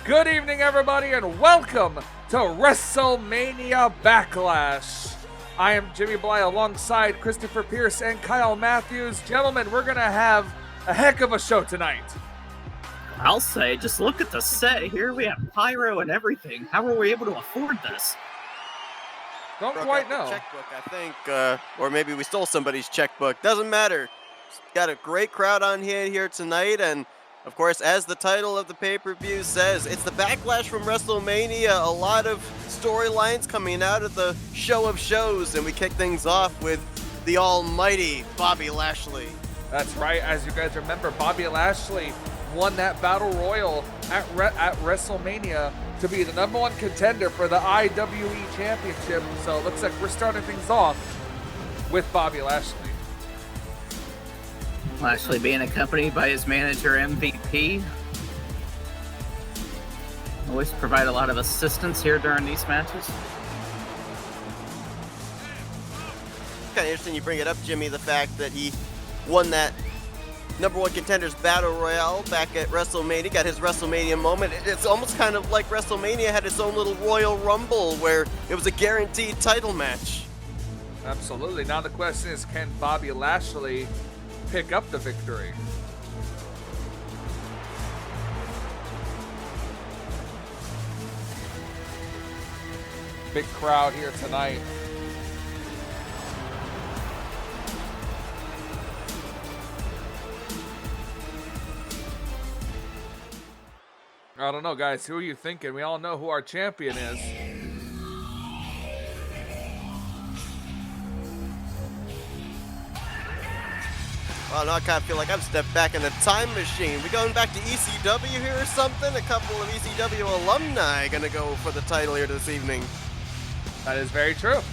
Good evening, everybody, and welcome to WrestleMania Backlash. I am Jimmy Bly alongside Christopher Pierce and Kyle Matthews. Gentlemen, we're going to have a heck of a show tonight. I'll say, just look at the set here. We have pyro and everything. How were we able to afford this? Don't quite know. Checkbook, I think, or maybe we stole somebody's checkbook. Doesn't matter. Got a great crowd on here tonight, and of course, as the title of the pay-per-view says, it's the Backlash from WrestleMania. A lot of storylines coming out of the show of shows, and we kick things off with the almighty Bobby Lashley. That's right. As you guys remember, Bobby Lashley won that Battle Royal at WrestleMania to be the #1 contender for the IWE Championship. So it looks like we're starting things off with Bobby Lashley. Lashley being accompanied by his manager, MVP. Always provide a lot of assistance here during these matches. Kind of interesting you bring it up, Jimmy, the fact that he won that #1 Contenders Battle Royale back at WrestleMania, got his WrestleMania moment. It's almost kind of like WrestleMania had its own little Royal Rumble where it was a guaranteed title match. Absolutely. Now the question is, can Bobby Lashley pick up the victory? Big crowd here tonight. I don't know, guys. Who are you thinking? We all know who our champion is. Well, now I kind of feel like I've stepped back in a time machine. We going back to ECW here or something? A couple of ECW alumni gonna go for the title here this evening. That is very true. Of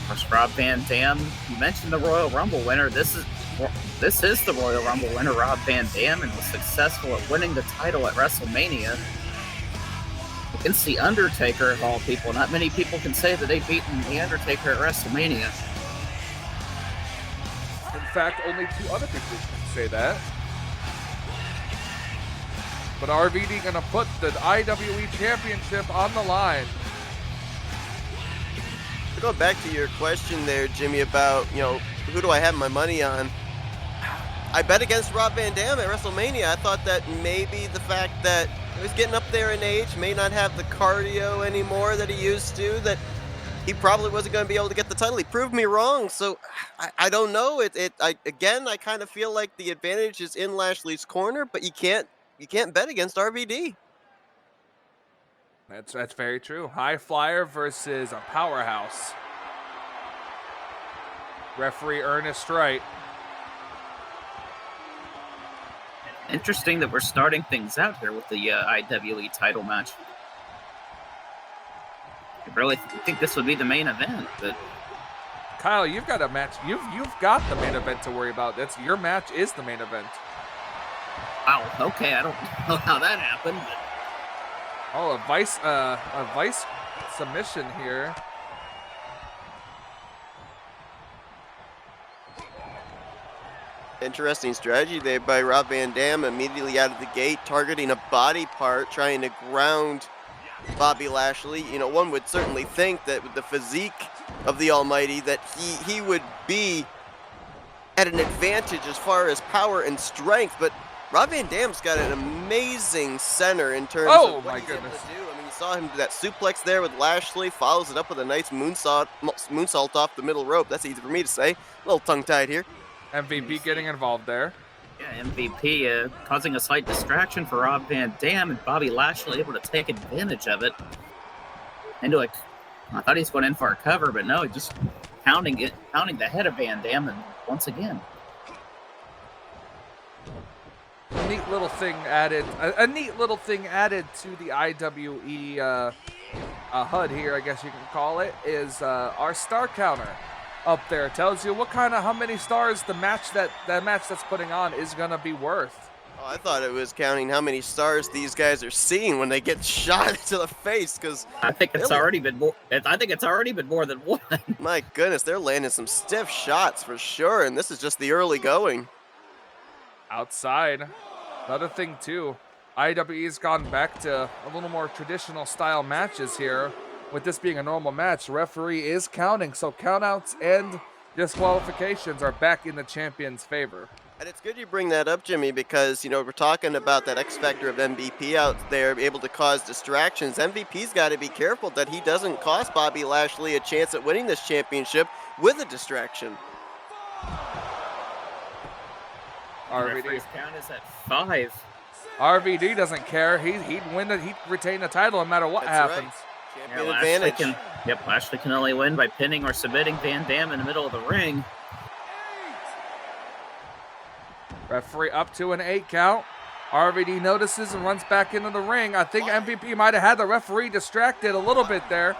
course, Rob Van Dam. You mentioned the Royal Rumble winner. This is the Royal Rumble winner, Rob Van Dam, and was successful at winning the title at WrestleMania against The Undertaker, of all people. Not many people can say that they've beaten The Undertaker at WrestleMania. In fact, only 2 other people can say that. But RVD gonna put the IWE Championship on the line. Going back to your question there, Jimmy, about, who do I have my money on? I bet against Rob Van Dam at WrestleMania. I thought that maybe the fact that he was getting up there in age, may not have the cardio anymore that he used to, that he probably wasn't going to be able to get the title. He proved me wrong, so I don't know. I kind of feel like the advantage is in Lashley's corner, but you can't bet against RVD. That's very true. High flyer versus a powerhouse. Referee Ernest Wright. Interesting that we're starting things out here with the IWE title match. I really think this would be the main event, but Kyle, you've got a match. You've got the main event to worry about. That's your match is the main event. wow, okay, I don't know how that happened, but Oh, a vice submission here. Interesting strategy there by Rob Van Dam, immediately out of the gate, targeting a body part, trying to ground Bobby Lashley. One would certainly think that with the physique of the Almighty that he would be at an advantage as far as power and strength, but Rob Van Dam's got an amazing center in terms of what he's able to do. I mean, you saw him do that suplex there with Lashley, follows it up with a nice moonsault off the middle rope. That's easy for me to say. A little tongue-tied here. MVP getting involved there. yeah, MVP causing a slight distraction for Rob Van Dam, and Bobby Lashley able to take advantage of it. I thought he was going in for a cover, but no, just pounding the head of Van Dam, and once again. A neat little thing added to the IWE HUD here, I guess you can call it, is our star counter up there. It tells you how many stars the match that's putting on is gonna be worth. Oh, I thought it was counting how many stars these guys are seeing when they get shot into the face, because I think it's already been more. I think it's already been more than one. My goodness, they're landing some stiff shots for sure, and this is just the early going. Outside. Another thing too, IWE's gone back to a little more traditional style matches here. With this being a normal match, the referee is counting, so countouts and disqualifications are back in the champion's favor. And it's good you bring that up, Jimmy, because, you know, we're talking about that X factor of MVP out there, able to cause distractions. MVP's got to be careful that he doesn't cost Bobby Lashley a chance at winning this championship with a distraction. RVD's count is at 5. RVD doesn't care. He'd retain the title no matter what happens. Right. Champion advantage. Lashley can only win by pinning or submitting Van Dam in the middle of the ring. Referee up to an 8 count. RVD notices and runs back into the ring. I think MVP might have had the referee distracted a little bit there.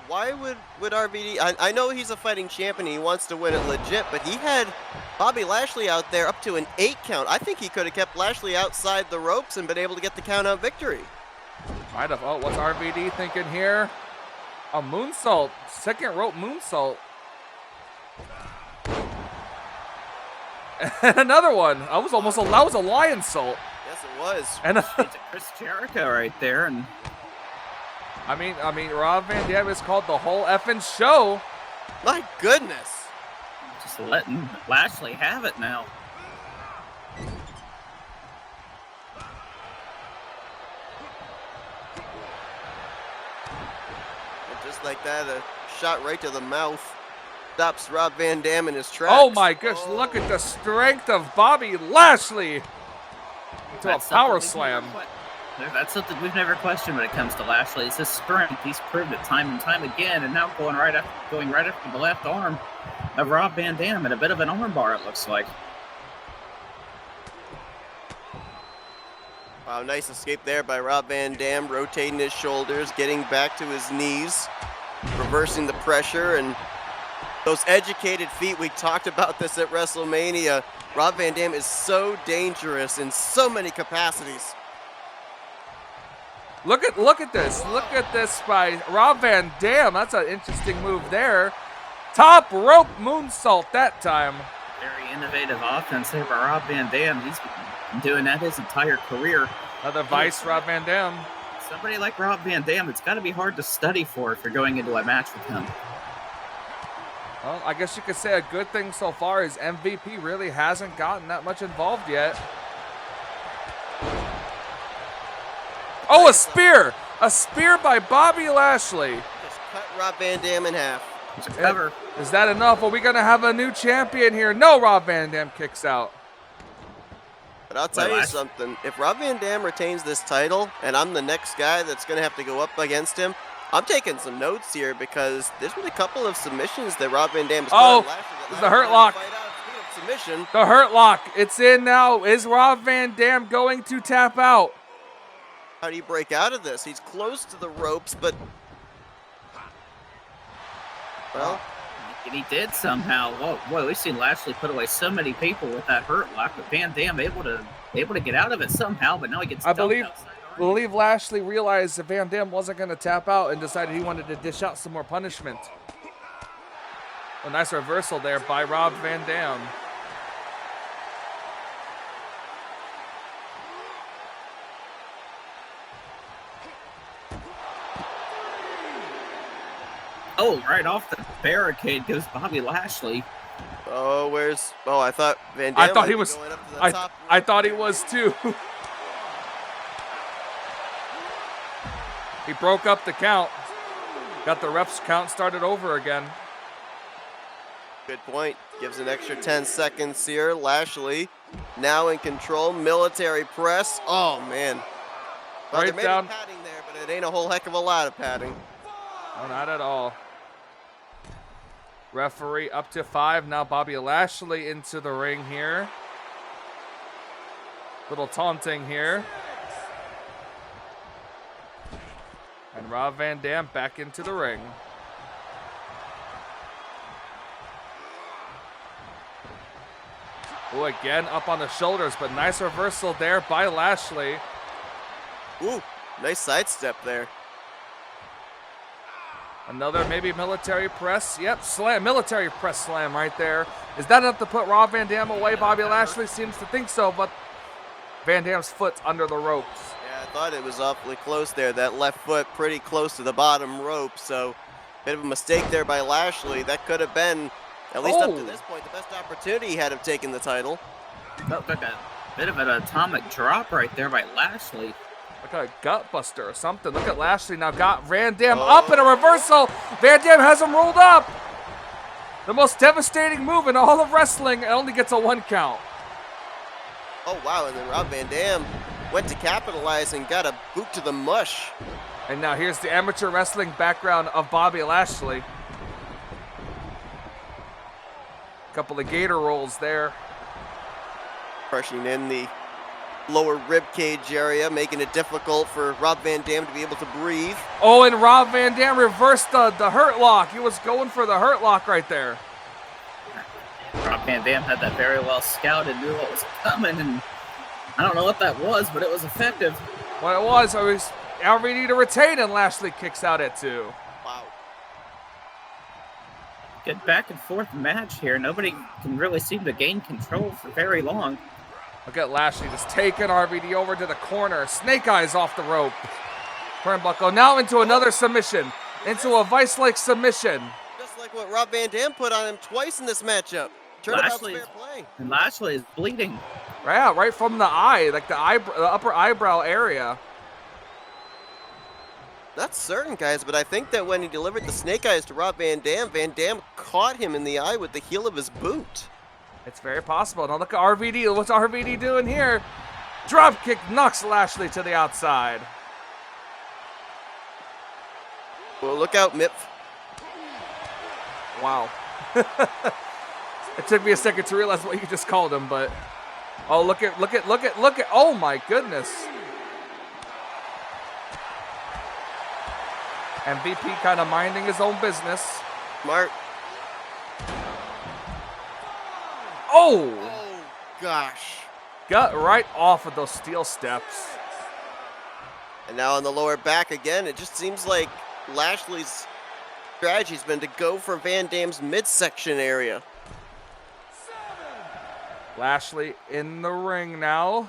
Why would RVD? I know he's a fighting champion. He wants to win it legit, but he had Bobby Lashley out there up to an 8 count. I think he could have kept Lashley outside the ropes and been able to get the count out victory. Might have. Oh, what's RVD thinking here? A moonsault. Second rope moonsault. And another one. That was a lion salt. Yes, it was. And it's a Chris Jericho right there. And I mean, Rob Van Dam is called the whole effing show. My goodness. Just letting Lashley have it now. And just like that, a shot right to the mouth. Stops Rob Van Dam in his tracks. Oh my gosh, look at the strength of Bobby Lashley. Into a power slam. That's something we've never questioned when it comes to Lashley. It's his strength. He's proved it time and time again, and now going right after the left arm of Rob Van Dam and a bit of an armbar, it looks like. Wow, nice escape there by Rob Van Dam, rotating his shoulders, getting back to his knees, reversing the pressure, and those educated feet. We talked about this at WrestleMania. Rob Van Dam is so dangerous in so many capacities. Look at this. Look at this by Rob Van Dam. That's an interesting move there. Top rope moonsault that time. Very innovative offense there by Rob Van Dam. He's been doing that his entire career. Another vice Rob Van Dam. Somebody like Rob Van Dam, it's got to be hard to study for if you're going into a match with him. Well, I guess you could say a good thing so far is MVP really hasn't gotten that much involved yet. Oh, a spear! A spear by Bobby Lashley. Just cut Rob Van Dam in half. It's a cover. Is that enough? Are we going to have a new champion here? No, Rob Van Dam kicks out. But I'll tell you something. If Rob Van Dam retains this title, and I'm the next guy that's going to have to go up against him, I'm taking some notes here because there's been a couple of submissions that Rob Van Dam has caught. It's the hurt lock. Submission. The hurt lock. It's in now. Is Rob Van Dam going to tap out? How do you break out of this? He's close to the ropes, but well, and he did somehow. Whoa, we've seen Lashley put away so many people with that hurt lock, but Van Dam able to get out of it somehow. But now he gets. I believe Lashley realized that Van Dam wasn't going to tap out and decided he wanted to dish out some more punishment. A nice reversal there by Rob Van Dam. Oh, right off the barricade goes Bobby Lashley. Oh, I thought Van Dam. I thought he was. I thought he was too. He broke up the count. Got the ref's count started over again. Good point. Gives an extra 10 seconds here. Lashley now in control. Military press. Oh man. Well, Right there down. may be padding there, but it ain't a whole heck of a lot of padding. No, not at all. Referee up to 5. Now Bobby Lashley into the ring here. Little taunting here. And Rob Van Dam back into the ring. Oh, again up on the shoulders, but nice reversal there by Lashley. Ooh, nice sidestep there. Another maybe military press. Yep, slam, military press slam right there. Is that enough to put Rob Van Dam away? Bobby Lashley seems to think so, but Van Dam's foot's under the ropes. Yeah, I thought it was awfully close there. That left foot pretty close to the bottom rope, so bit of a mistake there by Lashley. That could have been, at least up to this point, the best opportunity he had of taking the title. Looked like a bit of an atomic drop right there by Lashley. Like a gut buster or something. Look at Lashley now got Van Dam up in a reversal. Van Dam has him rolled up. The most devastating move in all of wrestling. It only gets a 1 count. Oh, wow, and then Rob Van Dam went to capitalize and got a boot to the mush. And now here's the amateur wrestling background of Bobby Lashley. Couple of gator rolls there. Crushing in the lower rib cage area, making it difficult for Rob Van Dam to be able to breathe. Oh, and Rob Van Dam reversed the hurt lock. He was going for the hurt lock right there. Rob Van Dam had that very well scouted, knew what was coming, and I don't know what that was, but it was effective. What it was RVD to retain, and Lashley kicks out at 2. Wow. Good back and forth match here. Nobody can really seem to gain control for very long. Look at Lashley just taking RVD over to the corner. Snake eyes off the rope. Turnbuckle now into another submission. Into a vice-like submission. Just like what Rob Van Dam put on him twice in this matchup. Turnabout's fair play. And Lashley is bleeding. Yeah, right from the eye, like the upper eyebrow area. Not certain, guys, but I think that when he delivered the snake eyes to Rob Van Dam caught him in the eye with the heel of his boot. It's very possible. Now look at RVD. What's RVD doing here? Drop kick knocks Lashley to the outside. Well, look out, Mip. Wow. It took me a second to realize what you just called him, but oh, look at, oh my goodness. MVP kind of minding his own business. Smart. Oh! Oh, gosh. Got right off of those steel steps. And now on the lower back again, it just seems like Lashley's strategy's been to go for Van Dam's midsection area. Lashley in the ring now.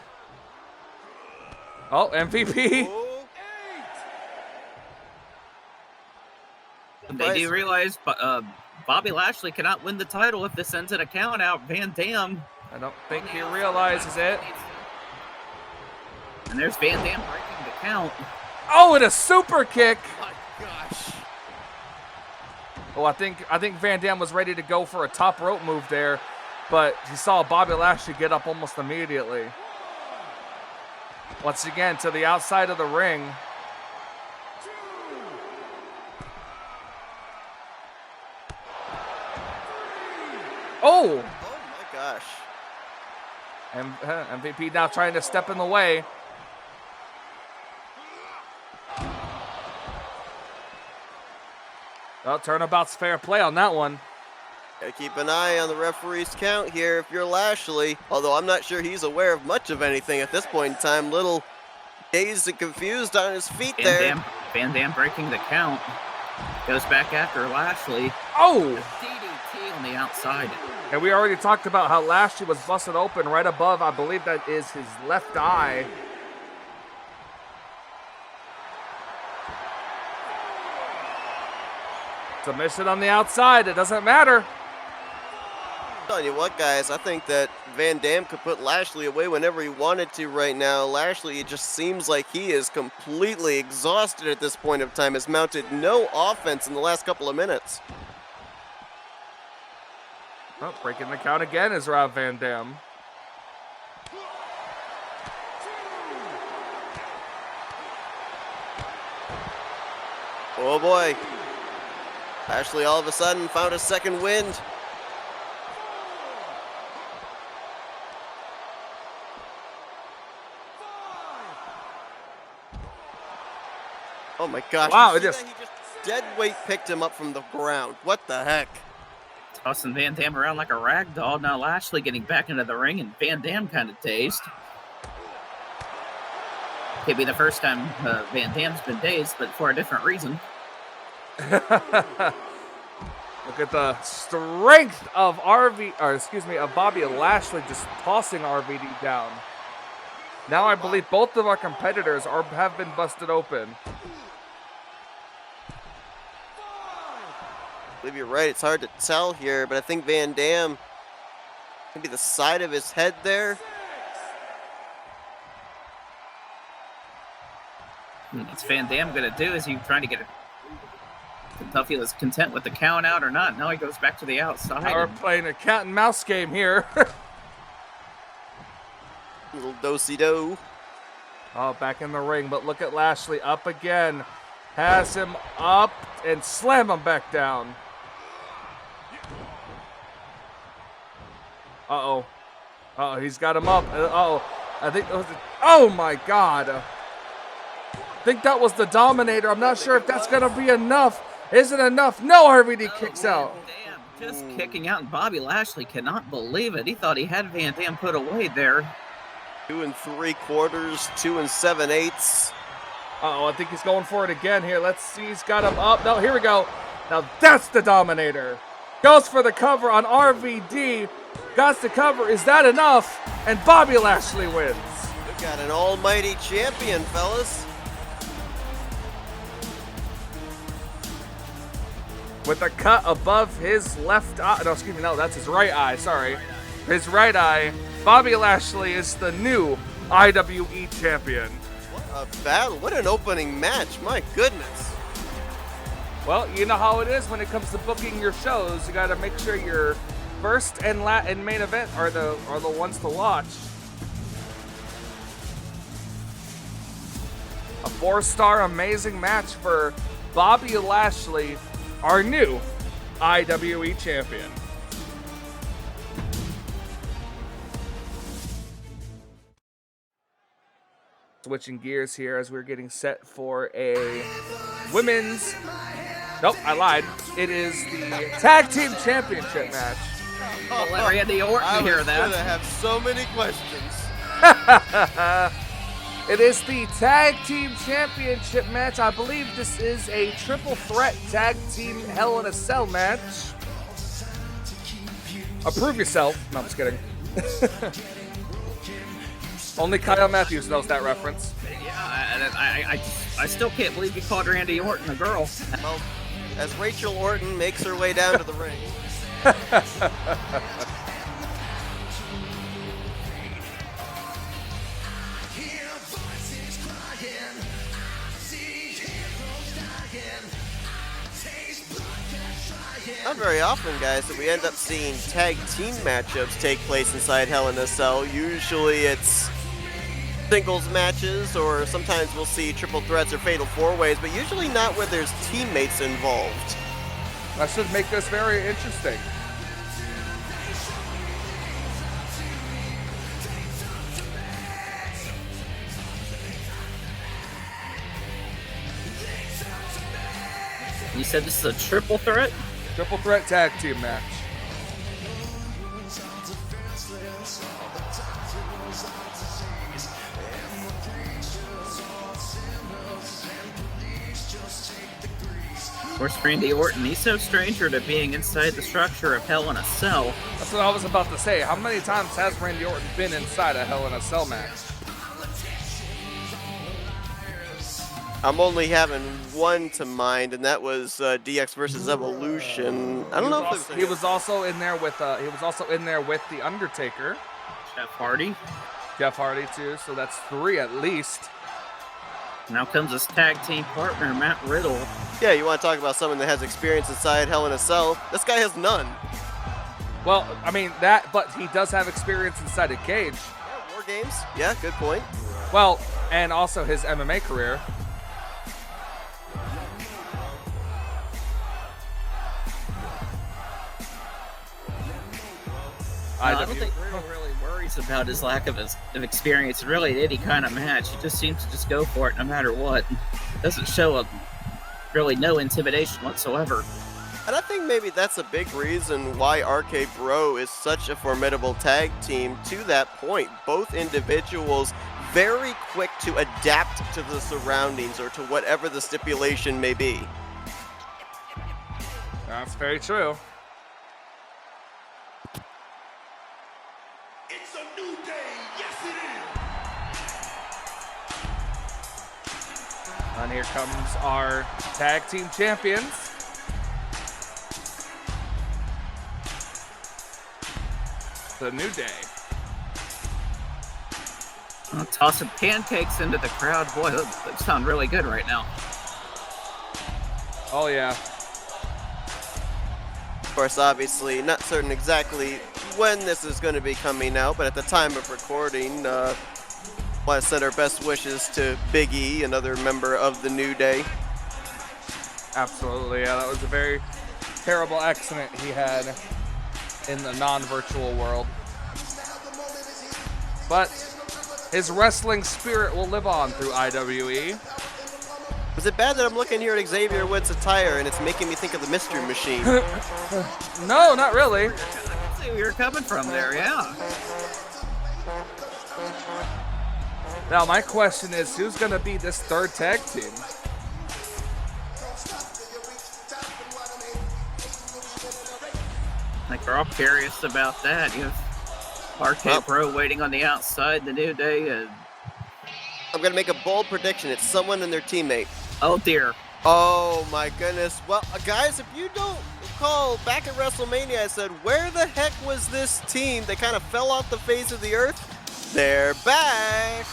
Oh, MVP. Oh. They do realize Bobby Lashley cannot win the title if this ends in a count out. Van Dam. I don't think he realizes it. And there's Van Dam breaking the count. Oh, and a super kick. My gosh. Oh, I think Van Dam was ready to go for a top rope move there, but he saw Bobby Lashley get up almost immediately. Once again, to the outside of the ring. Oh! Oh my gosh. MVP now trying to step in the way. Well, turnabout's fair play on that one. Gotta keep an eye on the referee's count here if you're Lashley. Although I'm not sure he's aware of much of anything at this point in time. Little dazed and confused on his feet there. Van Dam breaking the count. Goes back after Lashley. Oh! DDT on the outside. And we already talked about how Lashley was busted open right above, I believe that is his left eye. Submission on the outside, it doesn't matter. Telling you what, guys, I think that Van Dam could put Lashley away whenever he wanted to right now. Lashley, it just seems like he is completely exhausted at this point of time. Has mounted no offense in the last couple of minutes. Oh, breaking the count again is Rob Van Dam. Oh boy. Lashley all of a sudden found a second wind. Oh my gosh. Wow, he just dead weight picked him up from the ground. What the heck? Tossing Van Dam around like a rag doll. Now Lashley getting back into the ring and Van Dam kind of dazed. Could be the first time Van Dam's been dazed, but for a different reason. Look at the strength of of Bobby Lashley just tossing RVD down. Now I believe both of our competitors have been busted open. I believe you're right. It's hard to tell here, but I think Van Dam, maybe the side of his head there. What's Van Dam going to do? Is he trying to get it? If he was content with the count out or not. Now he goes back to the outside. Now we're playing a cat and mouse game here. Little do-si-do. Oh, back in the ring, but look at Lashley up again. Has him up and slam him back down. Uh-oh. Uh-oh, he's got him up. Uh-oh. I think that was oh my God. I think that was the Dominator. I'm not sure if that's going to be enough. Is it enough? No, RVD kicks out. Damn, just kicking out, and Bobby Lashley cannot believe it. He thought he had Van Dam put away there. 2 3/4, 2 7/8. Uh-oh, I think he's going for it again here. Let's see, he's got him up. No, here we go. Now that's the Dominator. Goes for the cover on RVD. Got the cover. Is that enough? And Bobby Lashley wins. We've got an almighty champion, fellas. With a cut above his left eye. No, excuse me. No, that's his right eye. Sorry. His right eye. Bobby Lashley is the new IWE champion. What a battle. What an opening match. My goodness. Well, you know how it is when it comes to booking your shows. You got to make sure your first and main event are the ones to watch. A 4-star amazing match for Bobby Lashley, our new IWE champion. Switching gears here as we're getting set for a women's... Nope, I lied. It is the Tag Team Championship match. I'll let Randy Orton hear that. I was gonna have so many questions. It is the Tag Team Championship match. I believe this is a triple threat Tag Team Hell in a Cell match. Approve yourself. No, I'm just kidding. Only Kyle Matthews knows that reference. Yeah, I still can't believe you called Randy Orton a girl. Well, as Rachel Orton makes her way down to the ring. Not very often, guys, that we end up seeing tag team matchups take place inside Hell in a Cell. Usually it's singles matches, or sometimes we'll see triple threats or fatal four-ways, but usually not where there's teammates involved. That should make this very interesting. You said this is a triple threat? Triple threat tag team match. Of course, Randy Orton, he's no stranger to being inside the structure of Hell in a Cell. That's what I was about to say. How many times has Randy Orton been inside a Hell in a Cell match? I'm only having one to mind, and that was DX versus Evolution. I don't know if he was also in there with the Undertaker, Jeff Hardy too. So that's 3 at least. Now comes his tag team partner, Matt Riddle. Yeah, you want to talk about someone that has experience inside Hell in a Cell? This guy has none. Well, I mean but he does have experience inside a cage. Yeah, War Games. Yeah, good point. Well, and also his MMA career. I don't think Riddle really worries about his lack of experience in really any kind of match. He just seems to just go for it no matter what. Doesn't show really no intimidation whatsoever. And I think maybe that's a big reason why RK Bro is such a formidable tag team. To that point, both individuals very quick to adapt to the surroundings or to whatever the stipulation may be. That's very true. It's a new day. Yes, it is. And here comes our tag team champions. The New Day. Tossing pancakes into the crowd. Boy, that sound really good right now. Oh, yeah. Of course, obviously, not certain exactly when this is going to be coming out, but at the time of recording, want to send our best wishes to Big E, another member of the New Day. Absolutely, yeah. That was a very terrible accident he had in the non-virtual world. But his wrestling spirit will live on through IWE. Is it bad that I'm looking here at Xavier Woods' attire and it's making me think of the Mystery Machine? No, not really. I can see where you're coming from there, yeah. Now, my question is, who's going to be this third tag team? I think we're all curious about that. You have RK Pro waiting on the outside, the New Day. I'm going to make a bold prediction. It's someone and their teammate. Oh, dear. Oh, my goodness. Well, guys, if you don't recall, back at WrestleMania, I said, where the heck was this team that kind of fell off the face of the earth? They're back.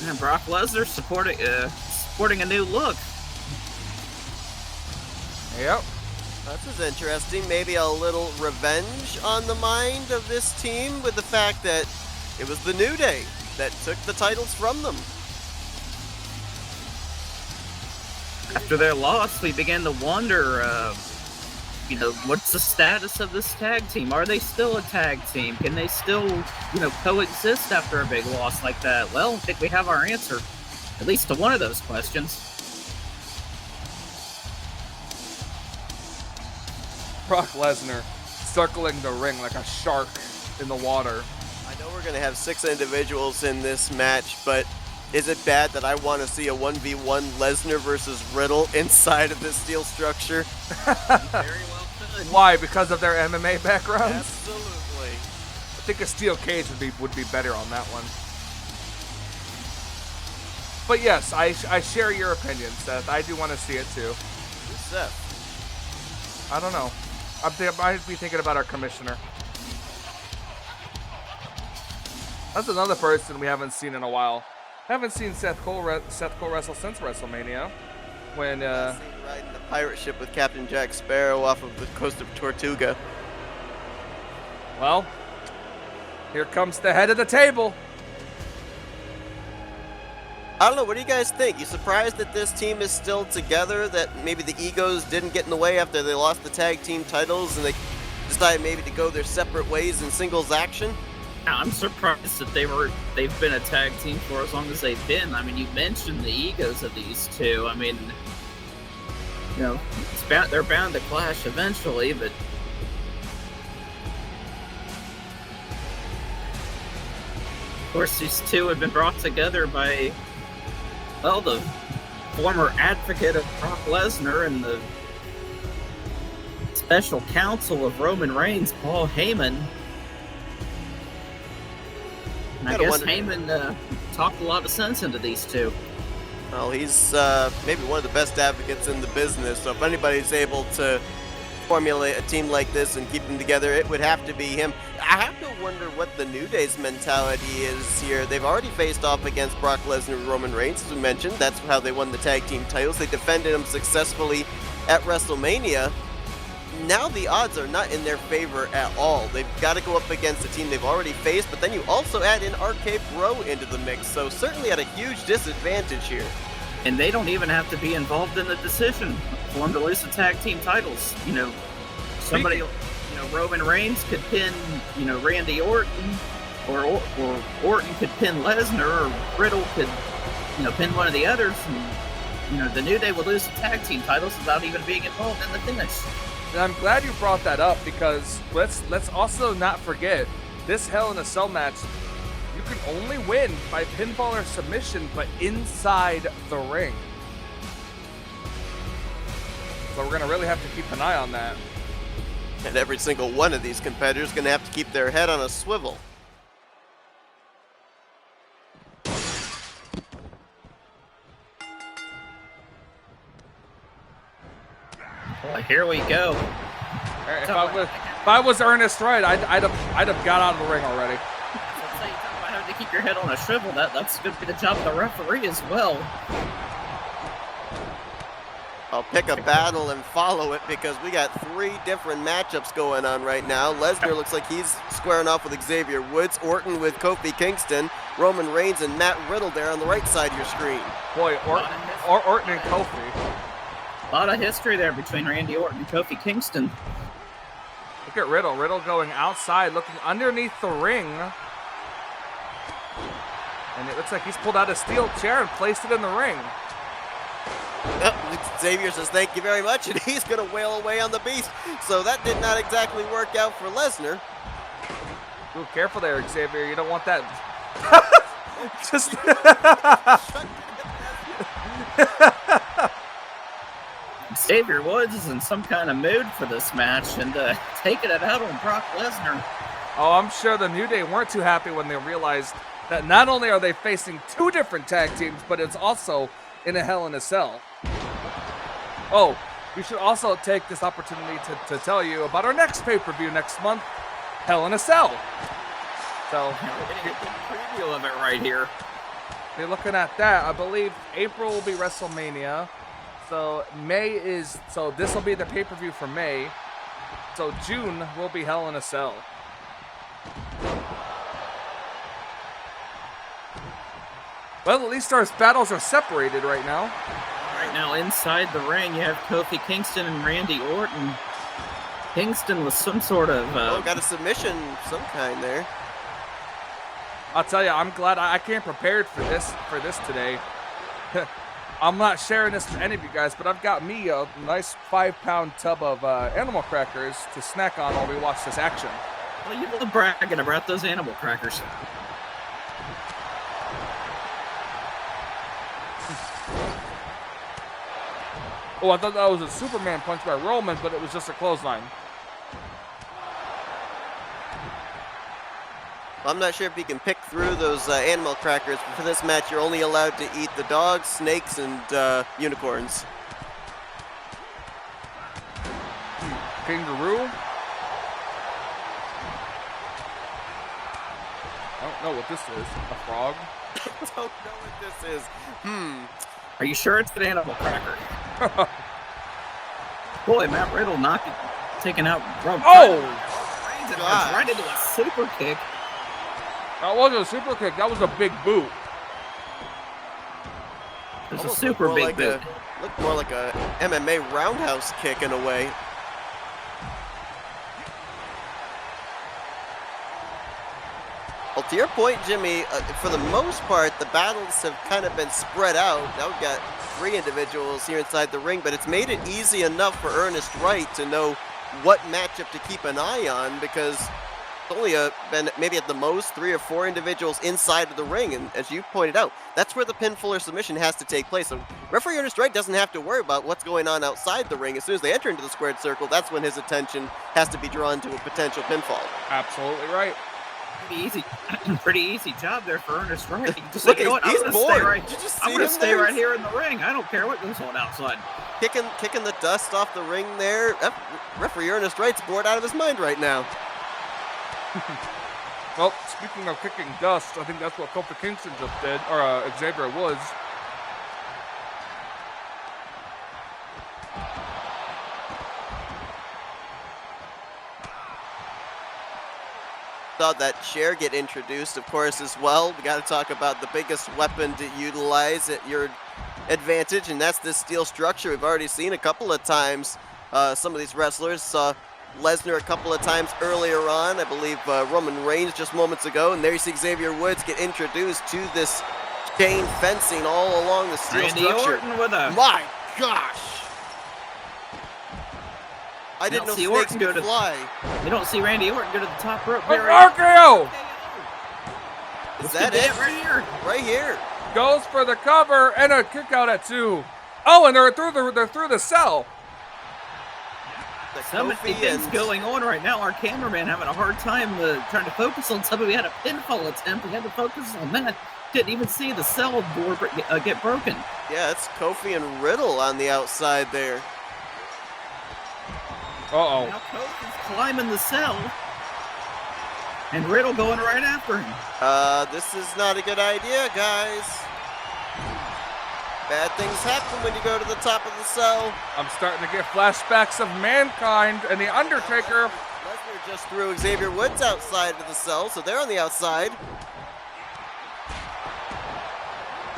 And Brock Lesnar sporting a new look. Yep. This is interesting. Maybe a little revenge on the mind of this team with the fact that it was the New Day that took the titles from them. After their loss, we began to wonder, what's the status of this tag team? Are they still a tag team? Can they still, coexist after a big loss like that? Well, I think we have our answer, at least to one of those questions. Brock Lesnar circling the ring like a shark in the water. I know we're going to have 6 individuals in this match, but is it bad that I want to see a 1v1 Lesnar versus Riddle inside of this steel structure? Very well could. Why? Because of their MMA backgrounds? Absolutely. I think a steel cage would be better on that one. But yes, I share your opinion, Seth. I do want to see it too. Who's Seth? I don't know. I might be thinking about our commissioner. That's another person we haven't seen in a while. Haven't seen Seth Cole wrestle since WrestleMania, when riding the pirate ship with Captain Jack Sparrow off of the coast of Tortuga. Well, here comes the head of the table. I don't know, what do you guys think? You surprised that this team is still together, that maybe the egos didn't get in the way after they lost the tag team titles and they decided maybe to go their separate ways in singles action? I'm surprised that they've been a tag team for as long as they've been. I mean, you mentioned the egos of these two. I mean, they're bound to clash eventually, but of course these two have been brought together by, well, the former advocate of Brock Lesnar and the special counsel of Roman Reigns, Paul Heyman. And I guess Heyman talked a lot of sense into these two. Well, he's maybe one of the best advocates in the business, so if anybody's able to formulate a team like this and keep them together, it would have to be him. I have to wonder what the New Day's mentality is here. They've already faced off against Brock Lesnar and Roman Reigns, as we mentioned. That's how they won the tag team titles. They defended them successfully at WrestleMania. Now the odds are not in their favor at all. They've got to go up against a team they've already faced, but then you also add in RK Bro into the mix, so certainly at a huge disadvantage here. And they don't even have to be involved in the decision for them to lose the tag team titles. Somebody, Roman Reigns could pin, Randy Orton, or Orton could pin Lesnar, or Riddle could, pin one of the others, and, the New Day will lose the tag team titles without even being involved in the finish. And I'm glad you brought that up, because let's also not forget, this Hell in a Cell match You can only win by pinfall or submission, but inside the ring. So we're going to really have to keep an eye on that. And every single one of these competitors is going to have to keep their head on a swivel. Well, here we go. If I was Ernest Wright, I'd have got out of the ring already. Let's say you talk about having to keep your head on a swivel. That's going to be the job of the referee as well. I'll pick a battle and follow it because we got 3 different matchups going on right now. Lesnar looks like he's squaring off with Xavier Woods, Orton with Kofi Kingston, Roman Reigns and Matt Riddle there on the right side of your screen. Boy, Orton and Kofi. A lot of history there between Randy Orton and Kofi Kingston. Look at Riddle. Riddle going outside, looking underneath the ring. And it looks like he's pulled out a steel chair and placed it in the ring. Xavier says thank you very much, and he's going to wail away on the beast. So that did not exactly work out for Lesnar. Ooh, careful there, Xavier. You don't want that. Just. Xavier Woods is in some kind of mood for this match and taking it out on Brock Lesnar. Oh, I'm sure the New Day weren't too happy when they realized that not only are they facing 2 different tag teams, but it's also in a Hell in a Cell. Oh, we should also take this opportunity to tell you about our next pay-per-view next month, Hell in a Cell. So, We're going to get the preview of it right here. you're looking at that. I believe April will be WrestleMania. So this will be the pay-per-view for May. So June will be Hell in a Cell. Well, at least our battles are separated right now. Right now, inside the ring, you have Kofi Kingston and Randy Orton. Kingston with some sort of... got a submission of some kind there. I'll tell you, I'm glad I came prepared for this today. I'm not sharing this with any of you guys, but I've got me a nice 5-pound tub of animal crackers to snack on while we watch this action. Well, you love bragging about those animal crackers. Oh, I thought that was a Superman punch by Roman, but it was just a clothesline. I'm not sure if you can pick through those animal crackers, but for this match, you're only allowed to eat the dogs, snakes, and unicorns. Kangaroo? I don't know what this is. A frog? I don't know what this is. Are you sure it's an animal cracker? Boy, Matt Riddle taking out Rob. Oh! Gosh. Right into a super kick. That wasn't a super kick. That was a big boot. There's a Almost super looked more big like boot. Looked more like a MMA roundhouse kick in a way. Well, to your point, Jimmy, for the most part, the battles have kind of been spread out. Now we've got 3 individuals here inside the ring, but it's made it easy enough for Ernest Wright to know what matchup to keep an eye on, because it's only been maybe at the most 3 or 4 individuals inside of the ring, and as you pointed out, that's where the pinfall or submission has to take place. So referee Ernest Wright doesn't have to worry about what's going on outside the ring. As soon as they enter into the squared circle, that's when his attention has to be drawn to a potential pinfall. Absolutely right. Pretty easy job there for Ernest Wright. Just Look, like, you know what? he's I'm bored. going to Did stay you right see him here in the ring. I don't care what goes on outside. kicking the dust off the ring there. Referee Ernest Wright's bored out of his mind right now. Well, speaking of kicking dust, I think that's what Kofi Kingston just did, or Xavier Woods. Saw that chair get introduced, of course, as well. We got to talk about the biggest weapon to utilize at your advantage, and that's this steel structure. We've already seen a couple of times some of these wrestlers. Saw Lesnar a couple of times earlier on. I believe Roman Reigns just moments ago, and there you see Xavier Woods get introduced to this chain fencing all along the steel Randy structure. Orton with a... My gosh! I didn't know see snakes Orton go could to- fly. You don't see Randy Orton go to the top rope. RKO! Is that it? Right here. Right here. Goes for the cover and a kick out at 2. Oh, and they're through the cell. So many things going on right now. Our cameraman having a hard time trying to focus on something. We had a pinfall attempt. We had to focus on that. Didn't even see the cell door get broken. Yeah, it's Kofi and Riddle on the outside there. Uh-oh. Now Kofi's climbing the cell. And Riddle going right after him. This is not a good idea, guys. Bad things happen when you go to the top of the cell. I'm starting to get flashbacks of Mankind and The Undertaker. Lesnar just threw Xavier Woods outside of the cell, so they're on the outside.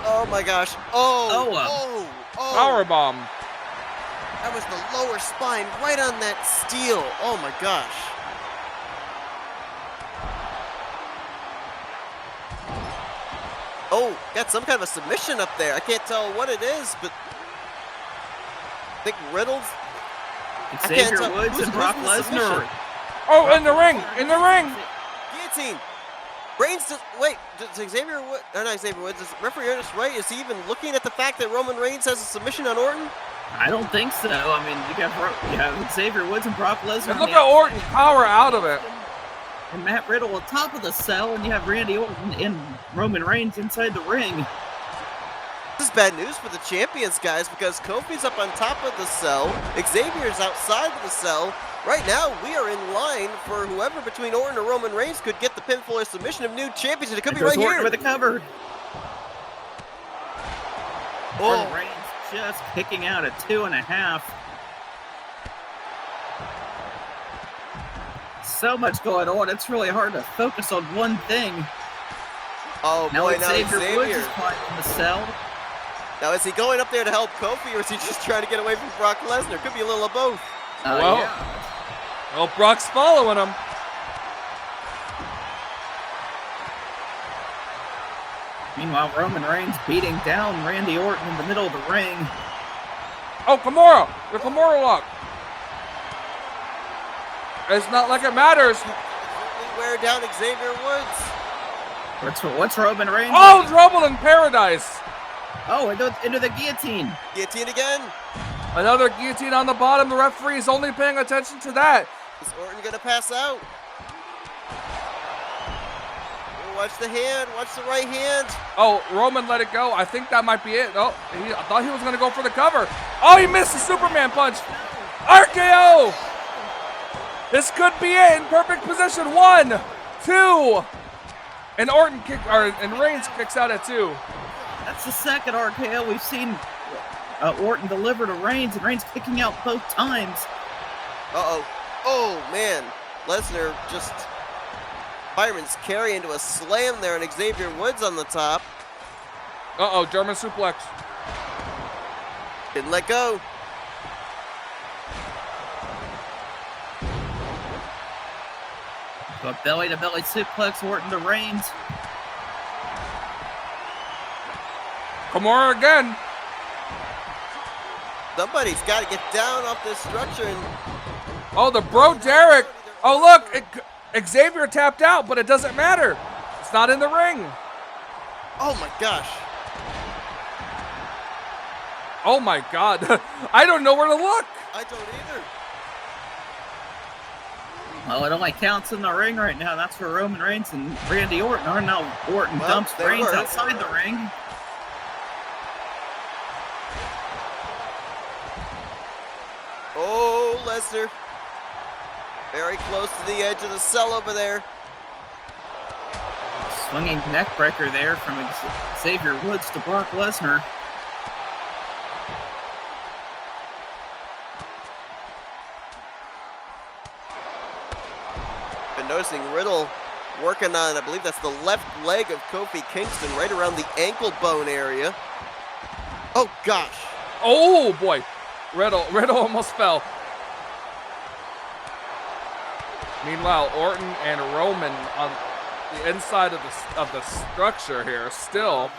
Oh my gosh. Oh. Powerbomb. That was the lower spine right on that steel. Oh my gosh. Oh, got some kind of a submission up there. I can't tell what it is, but I think Riddle's. Xavier Woods and Brock Lesnar. Oh, in the ring. Guillotine. Reigns just, wait, does Xavier Woods, or not Xavier Woods, is referee Ernest Wright, is he even looking at the fact that Roman Reigns has a submission on Orton? I don't think so. I mean, you have Xavier Woods and Brock Lesnar. And look at Orton power out of it. And Matt Riddle on top of the cell, and you have Randy Orton and Roman Reigns inside the ring. This is bad news for the champions, guys, because Kofi's up on top of the cell, Xavier's outside of the cell. Right now, we are in line for whoever between Orton or Roman Reigns could get the pinfall or submission of new champions, and it could be right Orton here. with the cover. Oh. Reigns just kicking out at 2.5. So much going on, it's really hard to focus on one thing. Oh boy, now Xavier Woods is climbing the cell. Now is he going up there to help Kofi, or is he just trying to get away from Brock Lesnar? Could be a little of both. Well, Brock's following him. Meanwhile, Roman Reigns beating down Randy Orton in the middle of the ring. Oh, Kimura. The Kimura lock. It's not like it matters. Wear down Xavier Woods. What's Roman Reigns? Oh, trouble in paradise. Oh, into the guillotine. Guillotine again. Another guillotine on the bottom. The referee is only paying attention to that. Is Orton gonna pass out? Oh, watch the hand. Watch the right hand. Oh, Roman let it go. I think that might be it. Oh, I thought he was going to go for the cover. Oh, he missed the Superman punch. RKO. This could be it in perfect position. 1, 2. And and Reigns kicks out at 2. That's the second RKO we've seen Orton deliver to Reigns, and Reigns kicking out both times. Uh-oh. Oh, man. Lesnar just fireman's carry into a slam there, and Xavier Woods on the top. Uh-oh, German suplex. Didn't let go. But belly-to-belly suplex, Orton to Reigns. Kimura again. Somebody's got to get down off this structure. And Oh, the Bro Derek. Oh, look. Xavier tapped out, but it doesn't matter. It's not in the ring. oh, my gosh. Oh, my God. I don't know where to look. I don't either. Well, it only counts in the ring right now. That's where Roman Reigns and Randy Orton are. Now Orton Well, dumps they Reigns were. outside the ring. Oh, Lesnar. Very close to the edge of the cell over there. Swinging neck breaker there from Xavier Woods to Brock Lesnar. Been noticing Riddle working on, I believe that's the left leg of Kofi Kingston, right around the ankle bone area. Oh, gosh. Oh, boy. Riddle almost fell. Meanwhile, Orton and Roman on the inside of the structure here still.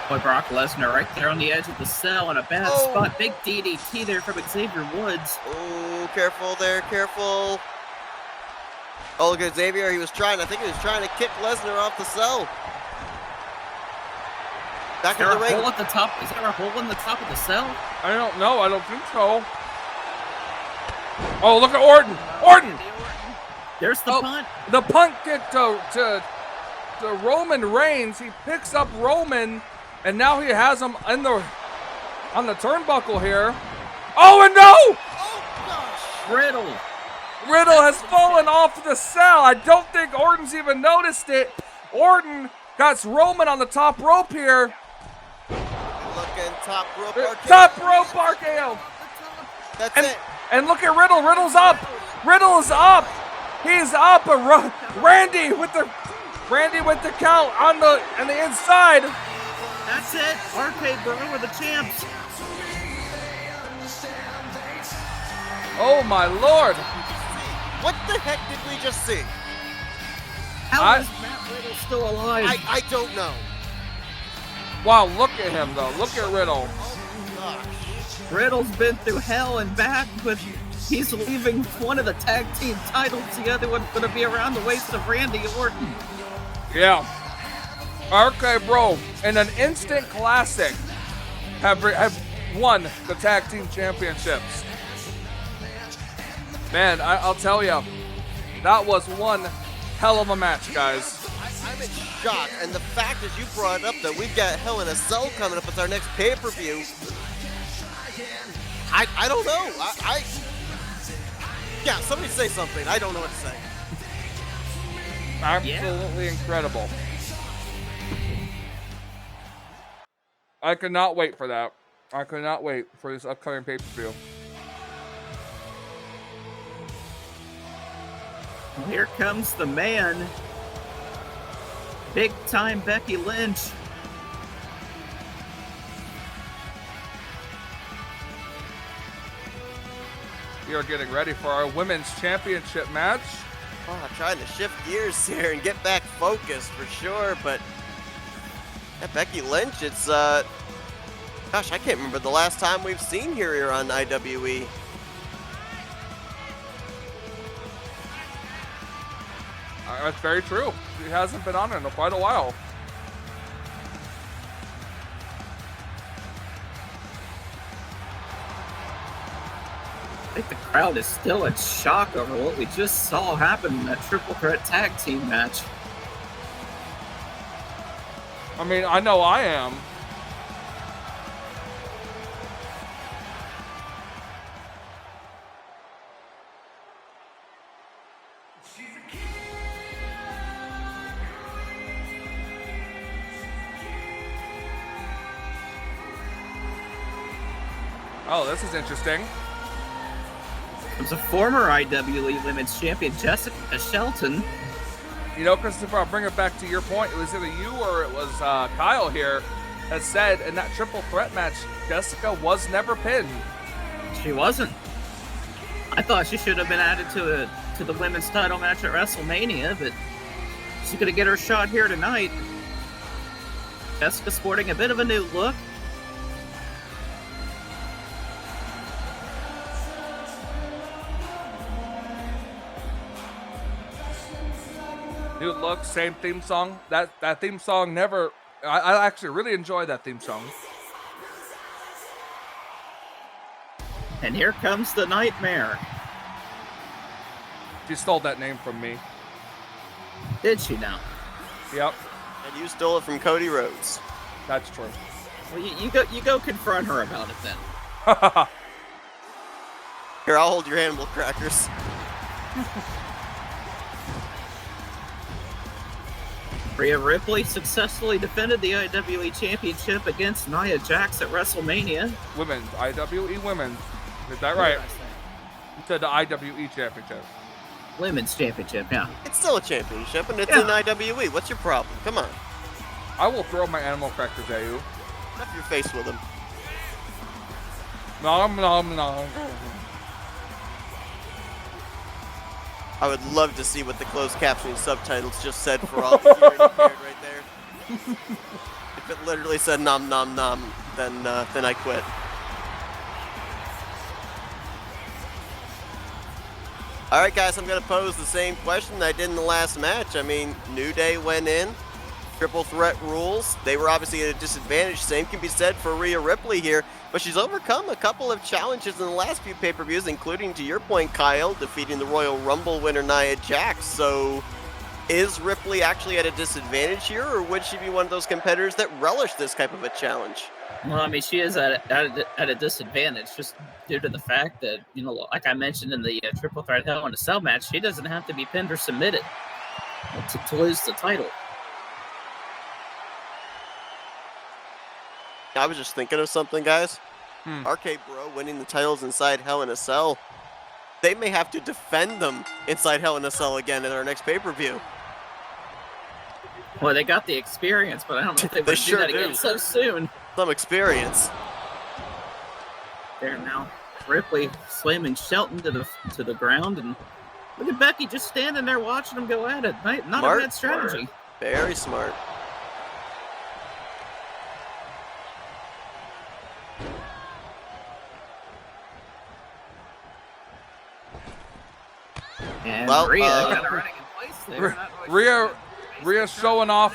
Boy, Brock Lesnar right there on the edge of the cell in a bad Oh. spot. Big DDT there from Xavier Woods. Oh, careful there, careful. Oh, look at Xavier. I think he was trying to kick Lesnar off the cell. Back in the ring. Hole at the top? Is there a hole in the top of the cell? I don't know. I don't think so. Oh, look at Orton. Orton. There's the punt. The punt kick to Roman Reigns. He picks up Roman, and now he has him on the turnbuckle here. Oh, and no! Oh, gosh. Riddle has fallen off the cell. I don't think Orton's even noticed it. Orton got Roman on the top rope here. Looking top rope RKO. Top rope RKO. That's it. And look at Riddle. Riddle's up. Riddle's up. He's up. Randy with the count on the inside. That's it. RK Bro are the champs. Oh my Lord. What the heck did we just see? How is Matt Riddle still alive? I don't know. Wow, look at him though. Look at Riddle. Gosh. Riddle's been through hell and back, but he's leaving one of the tag team titles. The other one's going to be around the waist of Randy Orton. Yeah. RK Bro, in an instant classic, have won the tag team championships. Man, I'll tell you, that was one hell of a match, guys. I'm in shock, and the fact that you brought up that we've got Hell in a Cell coming up as our next pay-per-view, I don't know. Yeah, somebody say something. I don't know what to say. Absolutely incredible. I could not wait for that. I could not wait for this upcoming pay-per-view. Here comes the man. Big time Becky Lynch. We are getting ready for our women's championship match. Oh, trying to shift gears here and get back focused for sure, but yeah, Becky Lynch, it's gosh, I can't remember the last time we've seen her here on IWE. That's very true. She hasn't been on it in quite a while. I think the crowd is still in shock over what we just saw happen in that triple threat tag team match. I mean, I know I am. Oh, this is interesting. There's a former IWE Women's Champion, Jessica Shelton. You know, Christopher, I'll bring it back to your point. It was either you or it was Kyle here that said in that triple threat match, Jessica was never pinned. She wasn't. I thought she should have been added to the women's title match at WrestleMania, but she's going to get her shot here tonight. Jessica sporting a bit of a new look. New look, same theme song. That theme song never... I actually really enjoy that theme song. And here comes the Nightmare. She stole that name from me. Did she now? Yep, And you stole it from Cody Rhodes. that's true. Well, you go confront her about it then. Here, I'll hold your animal crackers. Rhea Ripley successfully defended the IWE Championship against Nia Jax at WrestleMania. Women's, IWE Women's. Is that right? You said the IWE Championship. Women's Championship, yeah. It's still a championship, and it's Yeah. in IWE. What's your problem? Come on. I will throw my animal crackers at you. Stuff your face with them. Nom nom nom. I would love to see what the closed captioning subtitles just said for all the hearing impaired right there. If it literally said nom nom nom, then I quit. All right, guys, I'm going to pose the same question that I did in the last match. I mean, New Day went in, triple threat rules. They were obviously at a disadvantage. Same can be said for Rhea Ripley here, but she's overcome a couple of challenges in the last few pay-per-views, including, to your point, Kyle, defeating the Royal Rumble winner Nia Jax. So is Ripley actually at a disadvantage here, or would she be one of those competitors that relish this type of a challenge? Well, I mean, she is at a disadvantage just due to the fact that, you know, like I mentioned in the triple threat Hell in a Cell match, she doesn't have to be pinned or submitted to lose the title. I was just thinking of something, guys. RK Bro winning the titles inside Hell in a Cell. They may have to defend them inside Hell in a Cell again in our next pay-per-view. Well, they got the experience, but I don't know if they would sure do that do. again so soon. Some experience. There now, Ripley slamming Shelton to the ground, and look at Becky just standing there watching them go at it. Not a bad strategy. Very smart. And Well, Rhea kind of running in place there. Rhea showing off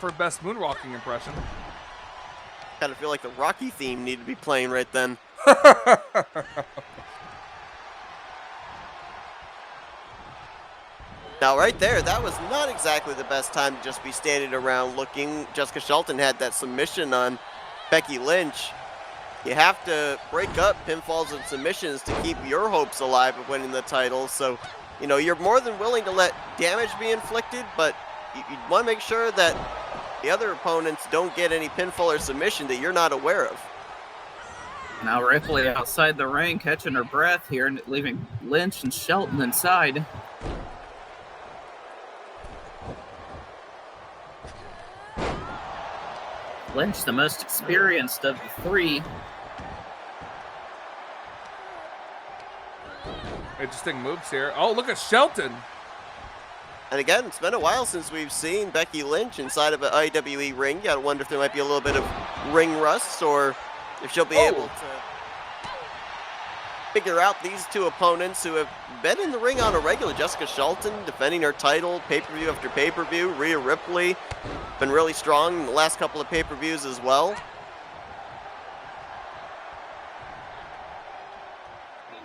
her best moonwalking impression. Kind of feel like the Rocky theme needed to be playing right then. Now, right there, that was not exactly the best time to just be standing around looking. Jessica Shelton had that submission on Becky Lynch. You have to break up pinfalls and submissions to keep your hopes alive of winning the title. So, you know, you're more than willing to let damage be inflicted, but you want to make sure that the other opponents don't get any pinfall or submission that you're not aware of. Now Ripley outside the ring, catching her breath here, and leaving Lynch and Shelton inside. Lynch, the most experienced of the three. Interesting moves here. Oh, look at Shelton. And again, it's been a while since we've seen Becky Lynch inside of an IWE ring. You gotta wonder if there might be a little bit of ring rust, or if she'll be able to figure out these two opponents who have been in the ring on a regular. Jessica Shelton defending her title pay-per-view after pay-per-view. Rhea Ripley been really strong in the last couple of pay-per-views as well.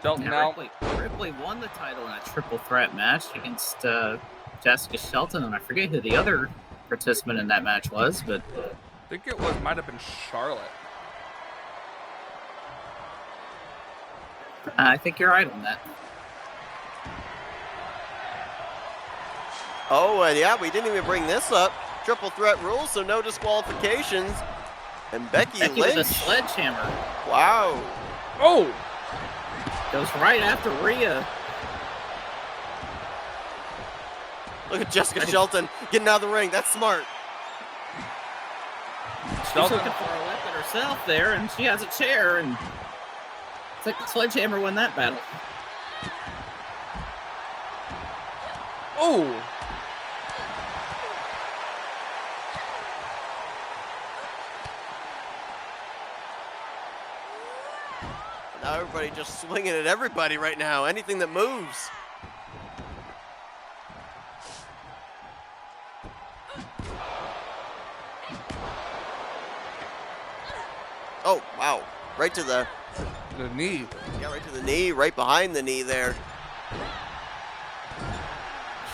Shelton now. Ripley won the title in a triple threat match against Jessica Shelton, and I forget who the other participant in that match was, but I think it might have been Charlotte. I think you're right on that. Oh, and yeah, we didn't even bring this up. Triple threat rules, so no disqualifications. And Becky Lynch Lynch. with a sledgehammer. Wow. Oh! Goes right after Rhea. Look at Jessica Shelton getting out of the ring. That's smart. She's looking for a weapon herself there, and she has a chair, and it's like the sledgehammer won that battle. Oh! Now everybody just swinging at everybody right now. Anything that moves. Oh, wow. Right to the knee. Yeah, right to the knee, right behind the knee there.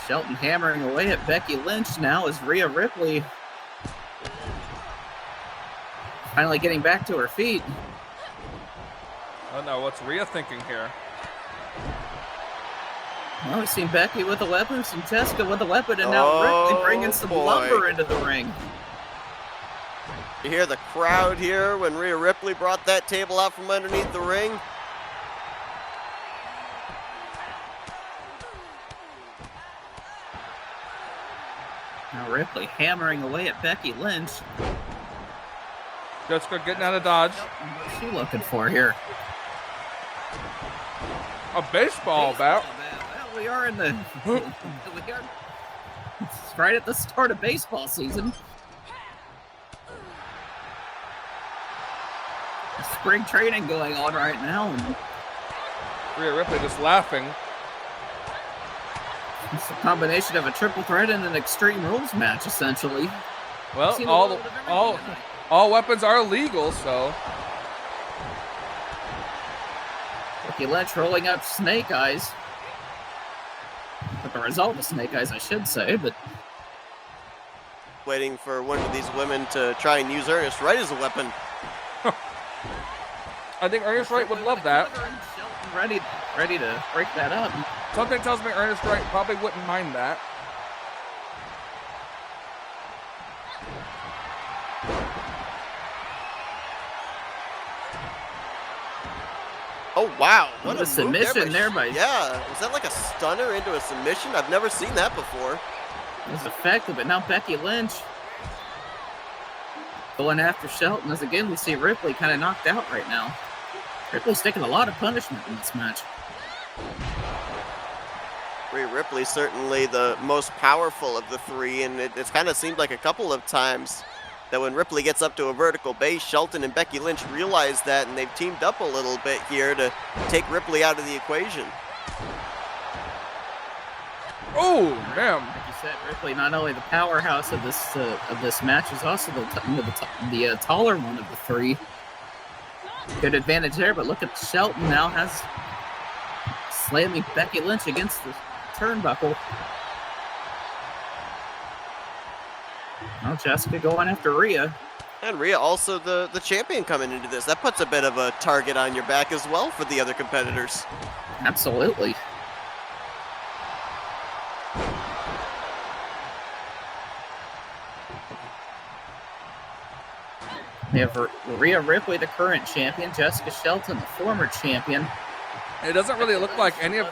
Shelton hammering away at Becky Lynch now as Rhea Ripley finally getting back to her feet. Oh no, what's Rhea thinking here? Well, we've seen Becky with a weapon, some Jessica with a weapon, and now Ripley bringing some lumber into the ring. You hear the crowd here when Rhea Ripley brought that table out from underneath the ring. Now Ripley hammering away at Becky Lynch. Jessica getting out of dodge. What's she looking for here? A baseball bat. Well, we are in the... It's right at the start of baseball season. Spring training going on right now. And Rhea Ripley just laughing. It's a combination of a triple threat and an Extreme Rules match, essentially. Well, Seen a little bit of everything tonight. all weapons are legal, so. Becky Lynch rolling up Snake Eyes. But the result of Snake Eyes, I should say, but Waiting for one of these women to try and use Ernest Wright as a weapon. I think Ernest Wright would love that. Shelton ready to break that up. Something tells me Ernest Wright probably wouldn't mind that. Oh, wow. What a move submission there by... Yeah, was that like a stunner into a submission? I've never seen that before. It was effective, but now Becky Lynch going after Shelton as again we see Ripley kind of knocked out right now. Ripley's taking a lot of punishment in this match. Rhea Ripley certainly the most powerful of the three, and it's kind of seemed like a couple of times that when Ripley gets up to a vertical base, Shelton and Becky Lynch realize that, and they've teamed up a little bit here to take Ripley out of the equation. Oh, man. Like you said, Ripley not only the powerhouse of this match is also the taller one of the three. Good advantage there, but look at Shelton now has slamming Becky Lynch against the turnbuckle. Well, Jessica going after Rhea. And Rhea also the champion coming into this. That puts a bit of a target on your back as well for the other competitors. Absolutely. We have Rhea Ripley, the current champion, Jessica Shelton, the former champion. It doesn't really look like any of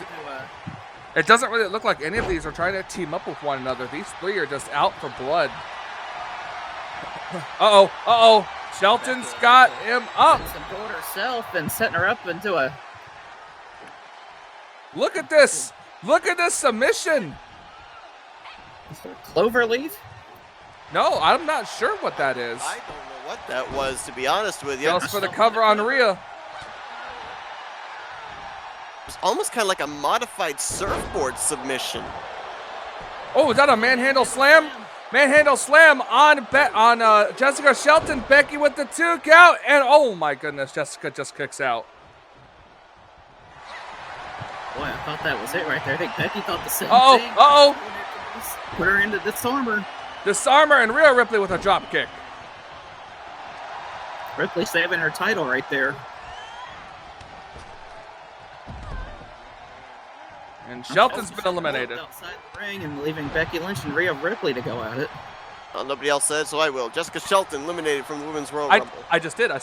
It doesn't really look like any of these are trying to team up with one another. These three are just out for blood. Uh-oh. Shelton's got him up. Support herself and setting her up into a... Look at this. Look at this submission. Cloverleaf? No, I'm not sure what that is. I don't know what that was, to be honest with you. Just for the cover on Rhea. It's almost kind of like a modified surfboard submission. Oh, is that a manhandle slam? Manhandle slam on Jessica Shelton. Becky with the 2 count. And oh my goodness, Jessica just kicks out. Boy, I thought that was it right there. I think Becky thought the same thing. Put her into disarmer. Disarmer and Rhea Ripley with a drop kick. Ripley saving her title right there. And Shelton's been eliminated. Outside the ring and leaving Becky Lynch and Rhea Ripley to go at it. Well, nobody else said, so I will. Jessica Shelton eliminated from the Women's Royal Rumble. I just did. I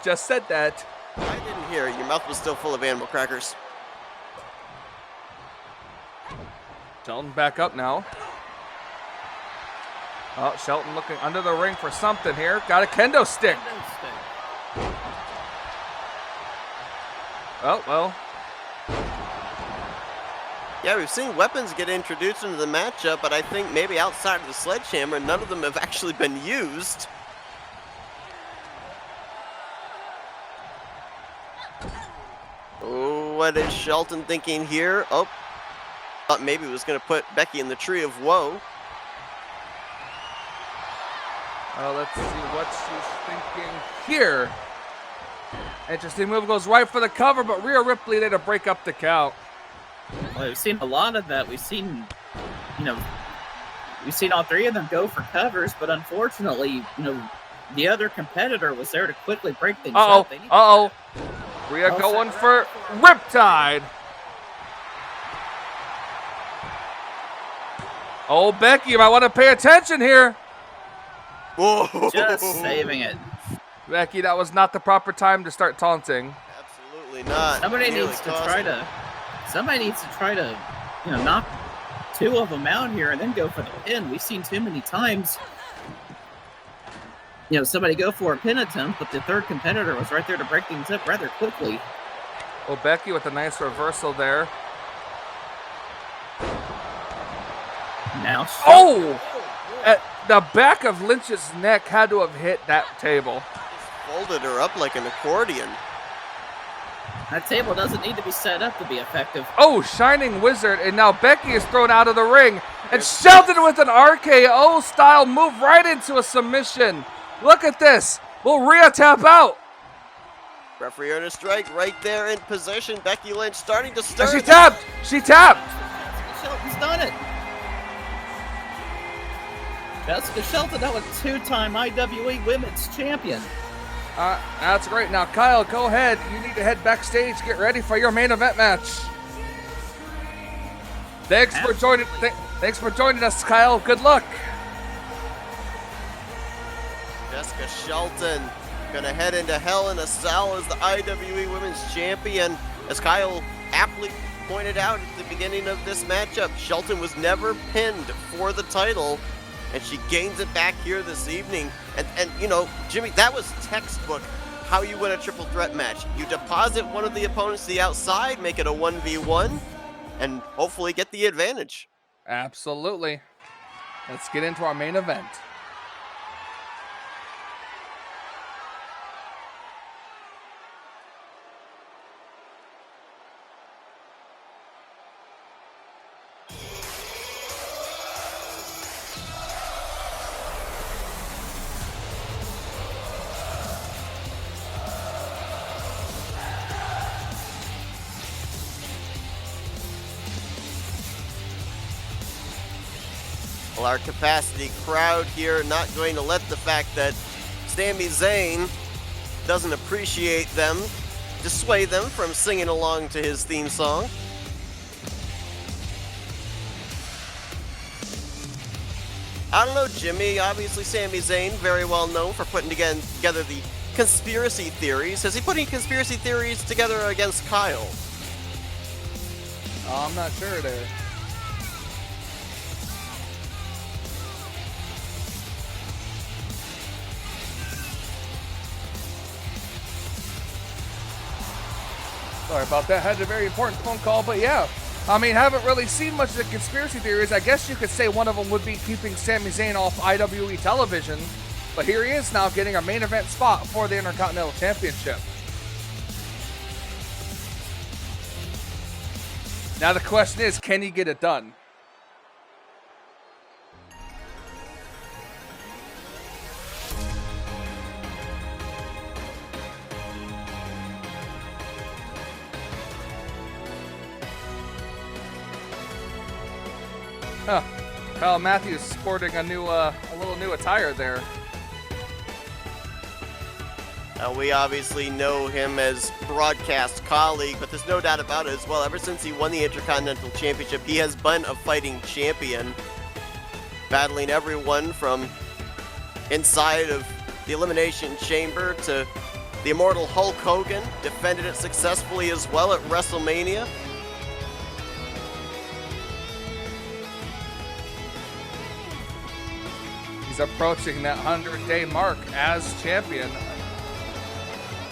just said that. I didn't hear it. Your mouth was still full of animal crackers. Shelton back up now. Oh, Shelton looking under the ring for something here. Got a kendo stick. Oh, well. Yeah, we've seen weapons get introduced into the matchup, but I think maybe outside of the sledgehammer, none of them have actually been used. Oh, what is Shelton thinking here? Oh, thought maybe it was going to put Becky in the tree of woe. Let's see what she's thinking here. Interesting move, goes right for the cover, but Rhea Ripley there to break up the count. Well, we've seen a lot of that. We've seen all three of them go for covers, but unfortunately, the other competitor was there to quickly break things up. Rhea going for Riptide. Oh, Becky, you might want to pay attention here. Whoa. Just saving it. Becky, that was not the proper time to start taunting. Absolutely not. Somebody needs to try to knock 2 of them out here and then go for the pin. We've seen too many times, somebody go for a pin attempt, but the third competitor was right there to break things up rather quickly. Oh, Becky with a nice reversal there. Now, at the back of Lynch's neck had to have hit that table. Folded her up like an accordion. That table doesn't need to be set up to be effective. Oh, Shining Wizard, and now Becky is thrown out of the ring. And Shelton with an RKO style move right into a submission. Look at this. Will Rhea tap out? Referee earned a strike right there in position. Becky Lynch starting to stir. And she tapped. She tapped. Shelton's done it. Jessica Shelton, that was two-time IWE Women's Champion. That's great. Now, Kyle, go ahead. You need to head backstage. Get ready for your main event match. Thanks for joining us, Kyle. Good luck. Jessica Shelton gonna head into Hell in a Cell as the IWE Women's Champion. As Kyle aptly pointed out at the beginning of this matchup, Shelton was never pinned for the title, and she gains it back here this evening. And you know, Jimmy, that was textbook how you win a triple threat match. You deposit one of the opponents to the outside, make it a 1v1, and hopefully get the advantage. Absolutely. Let's get into our main event. Well, our capacity crowd here not going to let the fact that Sami Zayn doesn't appreciate them dissuade them from singing along to his theme song. I don't know, Jimmy. Obviously, Sami Zayn, very well known for putting together the conspiracy theories. Is he putting conspiracy theories together against Kyle? Oh, I'm not sure there. Sorry about that. Had a very important phone call, but yeah. I mean, haven't really seen much of the conspiracy theories. I guess you could say one of them would be keeping Sami Zayn off IWE television. But here he is now getting a main event spot for the Intercontinental Championship. Now the question is, can he get it done? Huh. Kyle Matthews sporting a little new attire there. We obviously know him as broadcast colleague, but there's no doubt about it as well. Ever since he won the Intercontinental Championship, he has been a fighting champion, battling everyone from inside of the Elimination Chamber to the immortal Hulk Hogan, defended it successfully as well at WrestleMania. He's approaching that 100-day mark as champion.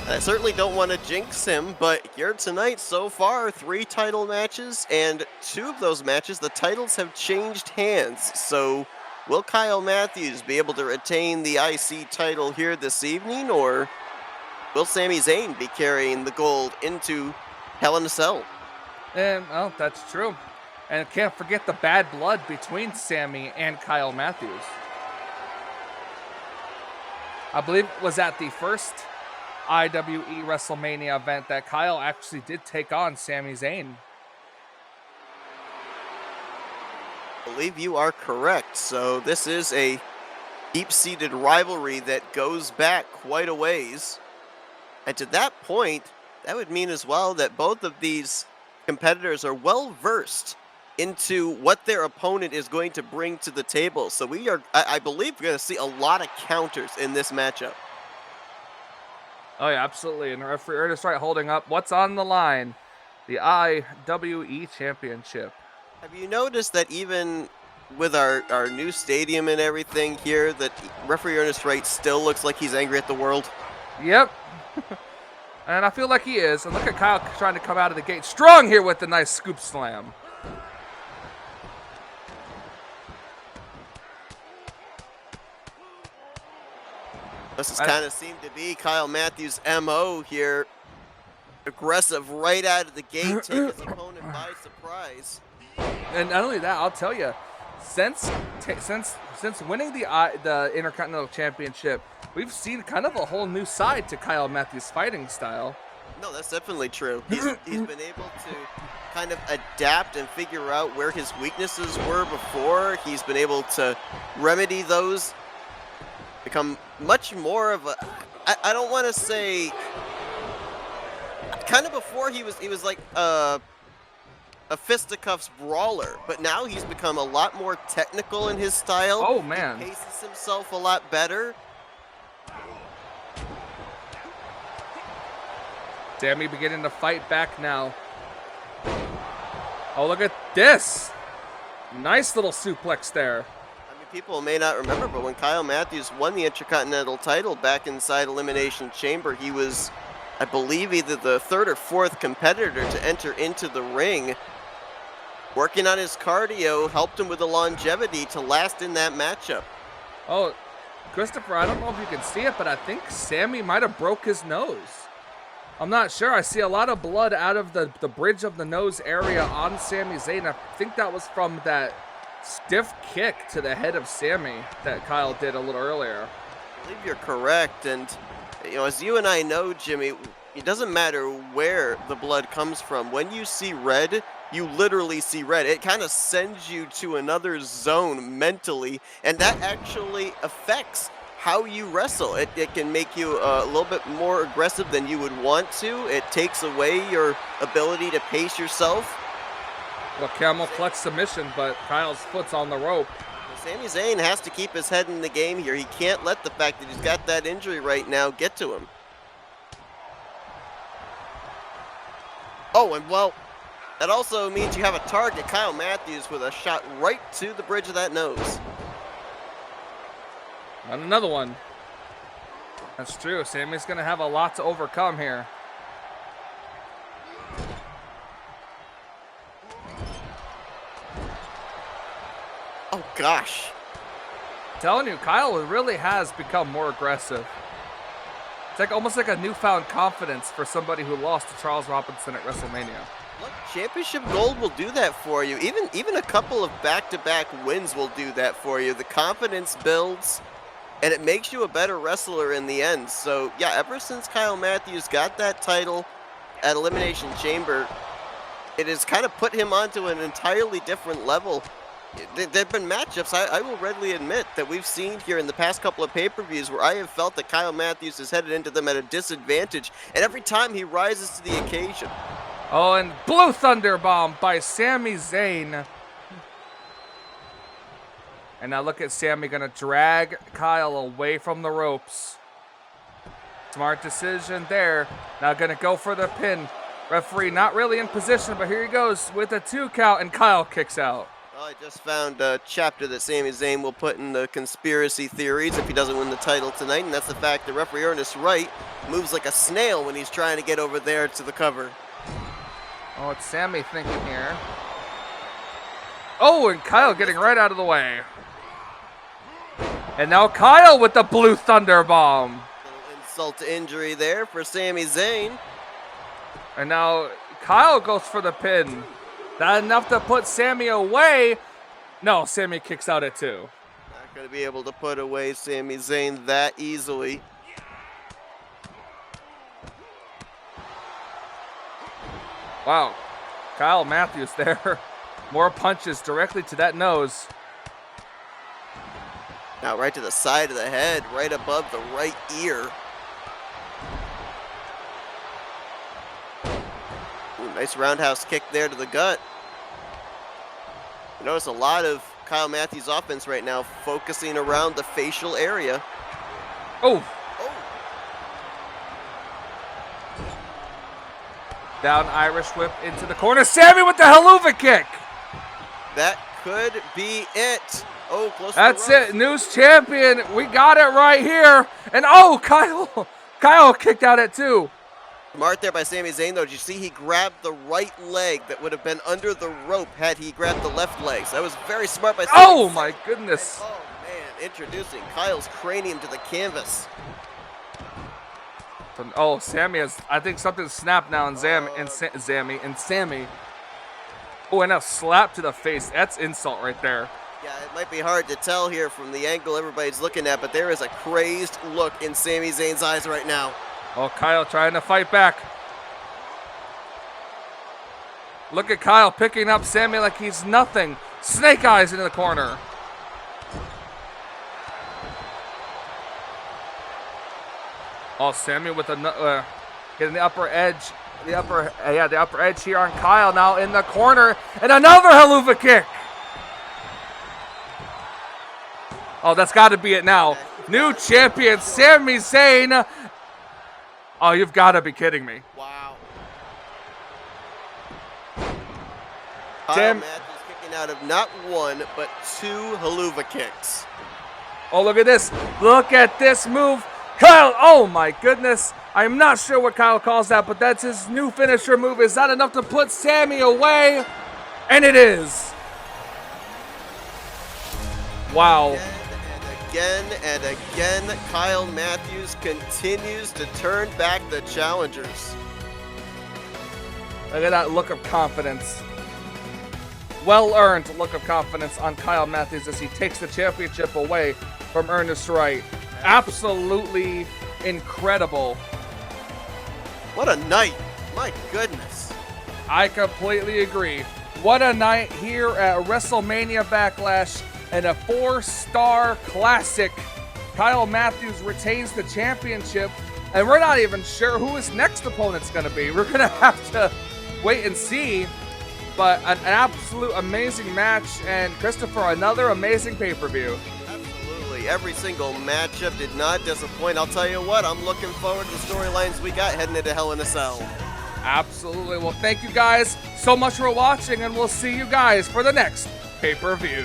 I certainly don't want to jinx him, but here tonight, so far, 3 title matches, and 2 of those matches, the titles have changed hands. So, will Kyle Matthews be able to retain the IC title here this evening, or will Sami Zayn be carrying the gold into Hell in a Cell? And, well, that's true. And can't forget the bad blood between Sami and Kyle Matthews. I believe it was at the first IWE WrestleMania event that Kyle actually did take on Sami Zayn. I believe you are correct. So this is a deep-seated rivalry that goes back quite a ways. And to that point, that would mean as well that both of these competitors are well versed into what their opponent is going to bring to the table. So we are, I believe, we're going to see a lot of counters in this matchup. Oh yeah, absolutely. And referee Ernest Wright holding up what's on the line, the IWE Championship. Have you noticed that even with our new stadium and everything here, that referee Ernest Wright still looks like he's angry at the world? Yep. And I feel like he is. And look at Kyle trying to come out of the gate strong here with the nice scoop slam. This has kind of seemed to be Kyle Matthews' MO here. Aggressive right out of the gate, take his opponent by surprise. And not only that, I'll tell you, since winning the Intercontinental Championship, we've seen kind of a whole new side to Kyle Matthews' fighting style. No, that's definitely true. He's been able to kind of adapt and figure out where his weaknesses were before. He's been able to remedy those, become much more of a, I don't want to say, kind of before he was like a fisticuffs brawler, but now he's become a lot more technical in his style. Oh man. He paces himself a lot better. Sammy beginning to fight back now. Oh, look at this. Nice little suplex there. I mean, people may not remember, but when Kyle Matthews won the Intercontinental title back inside Elimination Chamber, he was, I believe, either the third or fourth competitor to enter into the ring. Working on his cardio helped him with the longevity to last in that matchup. Oh, Christopher, I don't know if you can see it, but I think Sammy might have broke his nose. I'm not sure. I see a lot of blood out of the bridge of the nose area on Sami Zayn. I think that was from that stiff kick to the head of Sammy that Kyle did a little earlier. I believe you're correct, and you know, as you and I know, Jimmy, it doesn't matter where the blood comes from. When you see red, you literally see red. It kind of sends you to another zone mentally, and that actually affects how you wrestle. It can make you a little bit more aggressive than you would want to. It takes away your ability to pace yourself. Well, camel clutch submission, but Kyle's foot's on the rope. Sami Zayn has to keep his head in the game here. He can't let the fact that he's got that injury right now get to him. Oh, and well, that also means you have a target, Kyle Matthews, with a shot right to the bridge of that nose. And another one. That's true. Sammy's going to have a lot to overcome here. Oh, gosh. I'm telling you, Kyle really has become more aggressive. It's like almost like a newfound confidence for somebody who lost to Charles Robinson at WrestleMania. Look, championship gold will do that for you. Even a couple of back-to-back wins will do that for you. The confidence builds, and it makes you a better wrestler in the end. So, yeah, ever since Kyle Matthews got that title at Elimination Chamber, it has kind of put him onto an entirely different level. There have been matchups, I will readily admit, that we've seen here in the past couple of pay-per-views where I have felt that Kyle Matthews has headed into them at a disadvantage, and every time he rises to the occasion. Oh, and Blue Thunder Bomb by Sami Zayn. And now look at Sammy going to drag Kyle away from the ropes. Smart decision there. Now going to go for the pin. Referee not really in position, but here he goes with a 2 count, and Kyle kicks out. Well, I just found a chapter that Sami Zayn will put in the conspiracy theories if he doesn't win the title tonight, and that's the fact that referee Ernest Wright moves like a snail when he's trying to get over there to the cover. Oh, it's Sammy thinking here. Oh, and Kyle getting right out of the way. And now Kyle with the Blue Thunder Bomb. Little insult to injury there for Sami Zayn. And now Kyle goes for the pin. Not enough to put Sammy away. No, Sammy kicks out at 2. Not going to be able to put away Sami Zayn that easily. Wow. Kyle Matthews there. More punches directly to that nose. Now right to the side of the head, right above the right ear. Ooh, nice roundhouse kick there to the gut. You notice a lot of Kyle Matthews' offense right now focusing around the facial area. Oh. Oh, Down Irish whip into the corner. Sammy with the haluva kick. that could be it. Oh, close That's to the ropes. it. News champion. We got it right here. And oh, Kyle kicked out at 2. Smart there by Sami Zayn, though. Did you see he grabbed the right leg that would have been under the rope had he grabbed the left leg? So that was very smart by Sami Oh, Zayn. my goodness. Oh, man. Introducing Kyle's cranium to the canvas. Oh, Sammy has. I think something snapped now in Sammy. Oh, and a slap to the face. That's insult right there. Yeah, it might be hard to tell here from the angle everybody's looking at, but there is a crazed look in Sami Zayn's eyes right now. Oh, Kyle trying to fight back. Look at Kyle picking up Sammy like he's nothing. Snake eyes into the corner. Oh, Sammy with a getting the upper edge. The upper edge here on Kyle now in the corner. And another haluva kick. Oh, that's got to be it now. New champion, Sami Zayn. Oh, you've got to be kidding me. Wow. Damn. Kyle Matthews kicking out of not one, but 2 haluva kicks. Oh, look at this. Look at this move. Kyle, oh my goodness. I'm not sure what Kyle calls that, but that's his new finisher move. Is that enough to put Sammy away? And it is. Wow. Again and again, Kyle Matthews continues to turn back the challengers. Look at that look of confidence. Well-earned look of confidence on Kyle Matthews as he takes the championship away from Ernest Wright. Absolutely incredible. What a night. My goodness. I completely agree. What a night here at WrestleMania Backlash and a 4-star classic. Kyle Matthews retains the championship, and we're not even sure who his next opponent's going to be. We're going to have to wait and see. But an absolute amazing match, and Christopher, another amazing pay-per-view. Absolutely. Every single matchup did not disappoint. I'll tell you what, I'm looking forward to the storylines we got heading into Hell in a Cell. Absolutely. Well, thank you guys so much for watching, and we'll see you guys for the next pay-per-view.